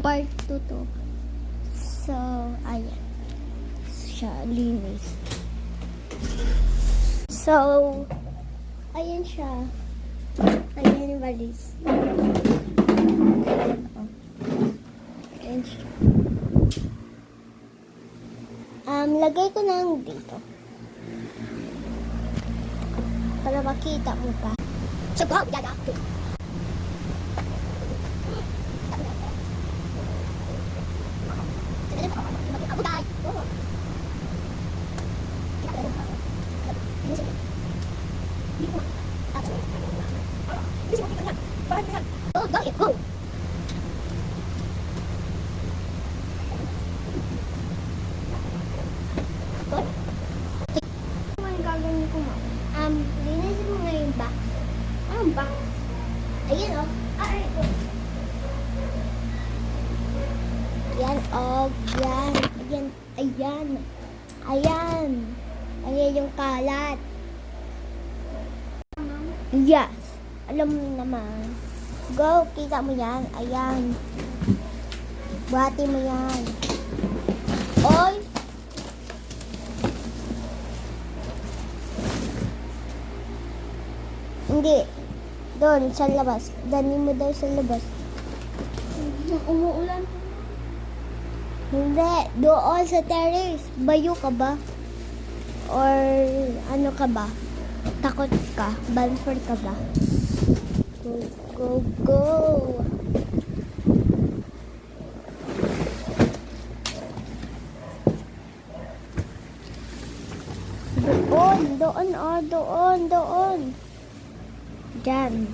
Part 2 to. So, ayan. Siya, linis. So, ayan siya. Ayan yung valis. Ayan siya. Lagay ko na dito. Para makita mo pa. So, go! Yaga! Go! Linisin mo nga yung box. Anong box? Ayan o. Ayan o. Ayan. Ayan. Ayan. Ayan. Ayan yung kalat. Yes. Alam mo naman. Go. Kita mo yan. Ayan. Buhati mo yan. Oy. Hindi. Doon, sa labas. Dani mo daw sa labas. Umuulan. Hindi. Doon sa terrace. Bayo ka ba? Or ano ka ba? Takot ka? Banford ka ba? Go, go, go. Doon, oh, doon. Diyan.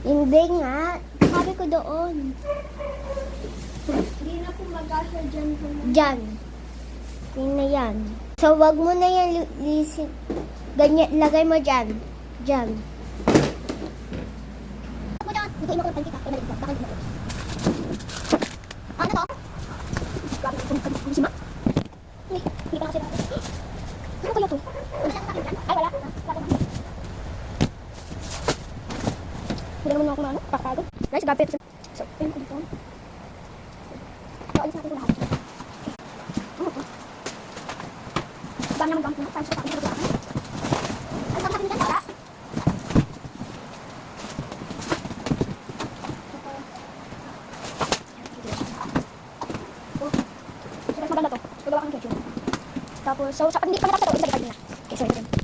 Hindi nga. Sabi ko doon. Hindi na po mag-asya dyan po. Diyan. Yun na yan. So, wag mo na yan lisin. Ganyan, lagay mo dyan. Diyan. Ako dyan. Hindi mo ko pagkita. Bakit mo ko? Ano to? Grabe ko kung sima. Hindi pa kasi ba? Ano kaya to? Ay, wala. Hindi naman ako maano. Pakagod. Guys, gapit. So, ayun ko dito. So, alis natin ito lahat. Ano to? Dami naman gamit na. Parang sa kapit. Ano sa kapit dyan? Wala. So, guys, maganda to. Magawa kang ketchup. Tapos, so, hindi pa natapos ito. Ibalik na. Okay, sorry.